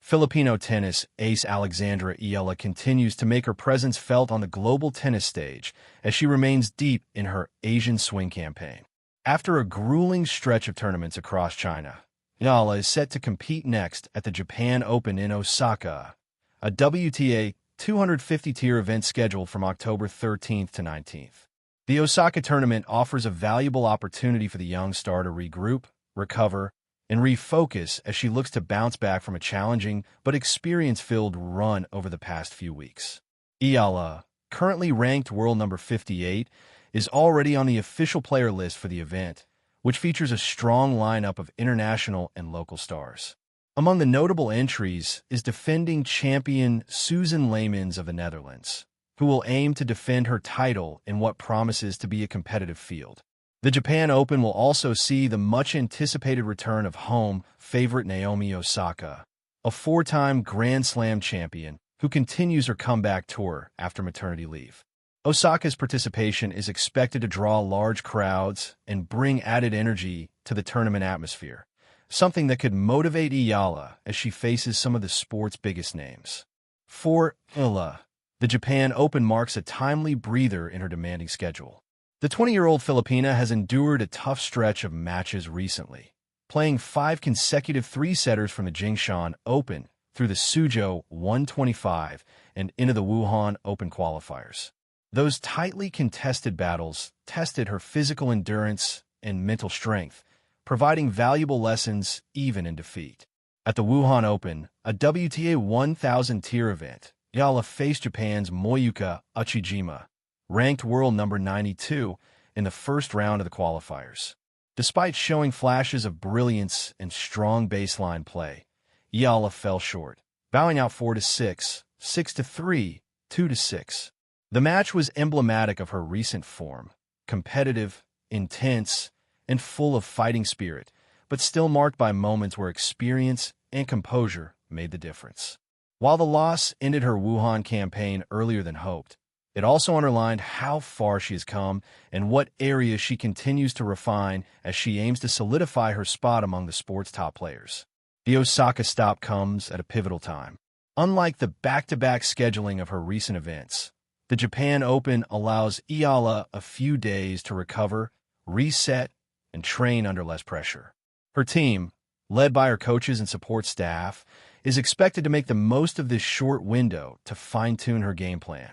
Filipino tennis ace Alexandra Eala continues to make her presence felt on the global tennis stage as she remains deep in her Asian swing campaign. After a grueling stretch of tournaments across China, Eala is set to compete next at the Japan Open in Osaka, a WTA 250-tier event scheduled from October 13th to 19th. The Osaka tournament offers a valuable opportunity for the young star to regroup, recover, and refocus as she looks to bounce back from a challenging but experience-filled run over the past few weeks. Eala, currently ranked world number 58, is already on the official player list for the event, which features a strong lineup of international and local stars. Among the notable entries is defending champion Susan Leymans of the Netherlands, who will aim to defend her title in what promises to be a competitive field. The Japan Open will also see the much-anticipated return of home favorite Naomi Osaka, a four-time Grand Slam champion who continues her comeback tour after maternity leave. Osaka's participation is expected to draw large crowds and bring added energy to the tournament atmosphere, something that could motivate Eala as she faces some of the sport's biggest names. For Eala, the Japan Open marks a timely breather in her demanding schedule. The 20-year-old Filipina has endured a tough stretch of matches recently, playing 5 consecutive three-setters from the Jingshan Open through the Suzhou 125 and into the Wuhan Open qualifiers. Those tightly contested battles tested her physical endurance and mental strength, providing valuable lessons even in defeat. At the Wuhan Open, a WTA 1000-tier event, Eala faced Japan's Moyuka Uchijima, ranked world number 92, in the first round of the qualifiers. Despite showing flashes of brilliance and strong baseline play, Eala fell short, bowing out 4-6, 6-3, 2-6. The match was emblematic of her recent form, competitive, intense, and full of fighting spirit, but still marked by moments where experience and composure made the difference. While the loss ended her Wuhan campaign earlier than hoped, it also underlined how far she has come and what areas she continues to refine as she aims to solidify her spot among the sport's top players. The Osaka stop comes at a pivotal time. Unlike the back-to-back scheduling of her recent events, the Japan Open allows Eala a few days to recover, reset, and train under less pressure. Her team, led by her coaches and support staff, is expected to make the most of this short window to fine-tune her game plan,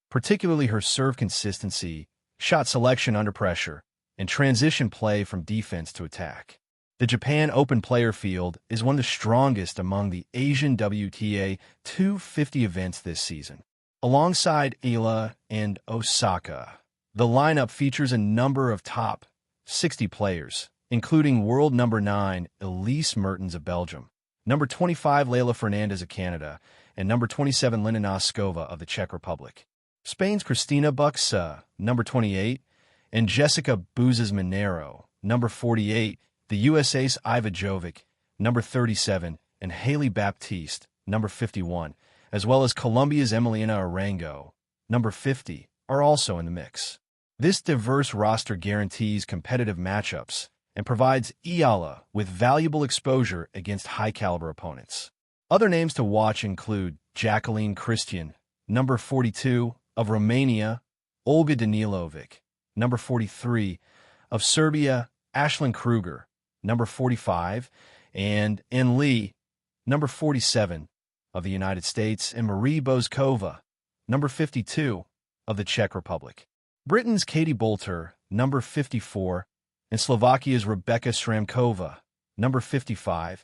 particularly her serve consistency, shot selection under pressure, and transition play from defense to attack. The Japan Open player field is one of the strongest among the Asian WTA 250 events this season. Alongside Eala and Osaka, the lineup features a number of top 60 players, including world number 9 Elise Mertens of Belgium, number 25 Leylah Fernandez of Canada, and number 27 Leylah Fernandez of the Czech Republic. Spain's Cristina Buxa, number 28, and Jessica Buzas-Minero, number 48, the US ace Iva Jovic, number 37, and Haley Baptiste, number 51, as well as Colombia's Emiliana Arango, number 50, are also in the mix. This diverse roster guarantees competitive matchups and provides Eala with valuable exposure against high-caliber opponents. Other names to watch include Jacqueline Christian, number 42, of Romania, Olga Danilovic, number 43, of Serbia, Ashlyn Kruger, number 45, and En Lee, number 47, of the United States, and Marie Bouzkova, number 52, of the Czech Republic. Britain's Katie Boulter, number 54, and Slovakia's Rebecca Sramkova, number 55,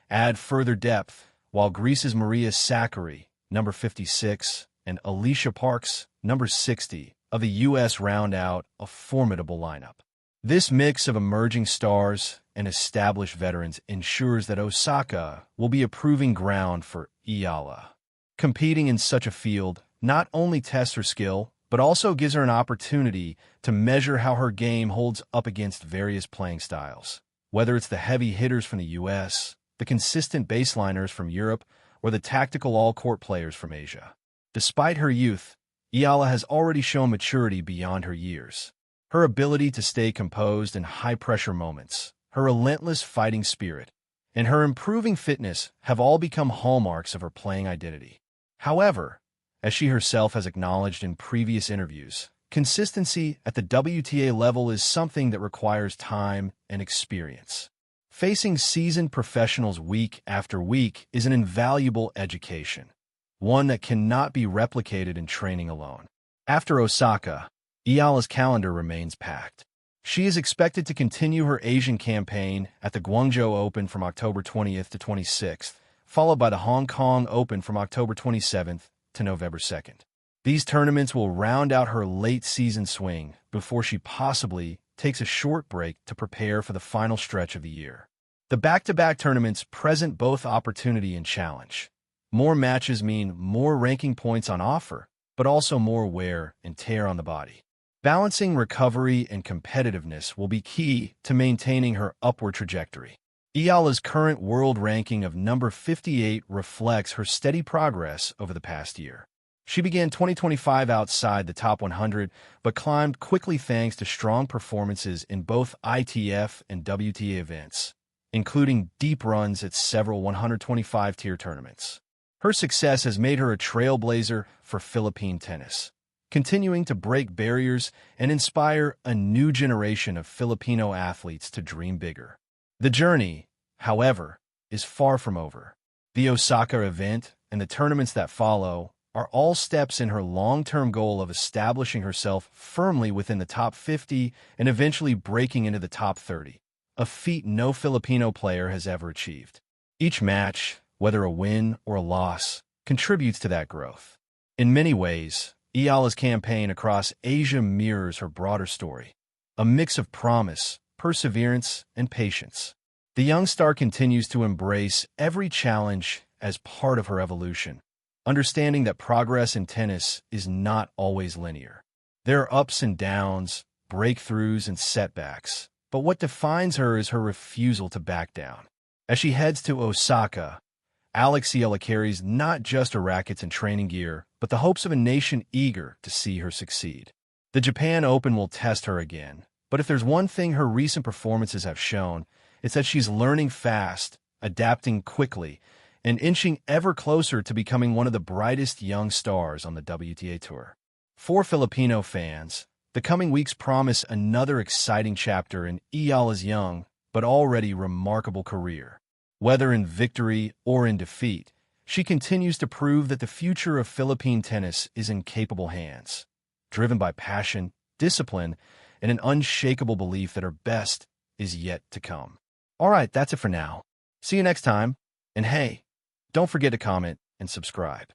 add further depth, while Greece's Maria Sakkari, number 56, and Alicia Parks, number 60, of the U.S. round out a formidable lineup. This mix of emerging stars and established veterans ensures that Osaka will be a proving ground for Eala. Competing in such a field not only tests her skill, but also gives her an opportunity to measure how her game holds up against various playing styles. Whether it's the heavy hitters from the U.S., the consistent baseliners from Europe, or the tactical all-court players from Asia. Despite her youth, Eala has already shown maturity beyond her years. Her ability to stay composed in high-pressure moments, her relentless fighting spirit, and her improving fitness have all become hallmarks of her playing identity. However, as she herself has acknowledged in previous interviews, consistency at the WTA level is something that requires time and experience. Facing seasoned professionals week after week is an invaluable education, one that cannot be replicated in training alone. After Osaka, Eala's calendar remains packed. She is expected to continue her Asian campaign at the Guangzhou Open from October 20th to 26th, followed by the Hong Kong Open from October 27th to November 2nd. These tournaments will round out her late-season swing before she possibly takes a short break to prepare for the final stretch of the year. The back-to-back tournaments present both opportunity and challenge. More matches mean more ranking points on offer, but also more wear and tear on the body. Balancing recovery and competitiveness will be key to maintaining her upward trajectory. Eala's current world ranking of number 58 reflects her steady progress over the past year. She began 2025 outside the top 100, but climbed quickly thanks to strong performances in both ITF and WTA events, including deep runs at several 125-tier tournaments. Her success has made her a trailblazer for Philippine tennis, continuing to break barriers and inspire a new generation of Filipino athletes to dream bigger. The journey, however, is far from over. The Osaka event and the tournaments that follow are all steps in her long-term goal of establishing herself firmly within the top 50 and eventually breaking into the top 30, a feat no Filipino player has ever achieved. Each match, whether a win or a loss, contributes to that growth. In many ways, Eala's campaign across Asia mirrors her broader story, a mix of promise, perseverance, and patience. The young star continues to embrace every challenge as part of her evolution, understanding that progress in tennis is not always linear. There are ups and downs, breakthroughs, and setbacks, but what defines her is her refusal to back down. As she heads to Osaka, Alex Eala carries not just her rackets and training gear, but the hopes of a nation eager to see her succeed. The Japan Open will test her again, but if there's one thing her recent performances have shown, it's that she's learning fast, adapting quickly, and inching ever closer to becoming one of the brightest young stars on the WTA Tour. For Filipino fans, the coming weeks promise another exciting chapter in Eala's young but already remarkable career. Whether in victory or in defeat, she continues to prove that the future of Philippine tennis is in capable hands, driven by passion, discipline, and an unshakable belief that her best is yet to come. All right, that's it for now. See you next time, and hey, don't forget to comment and subscribe.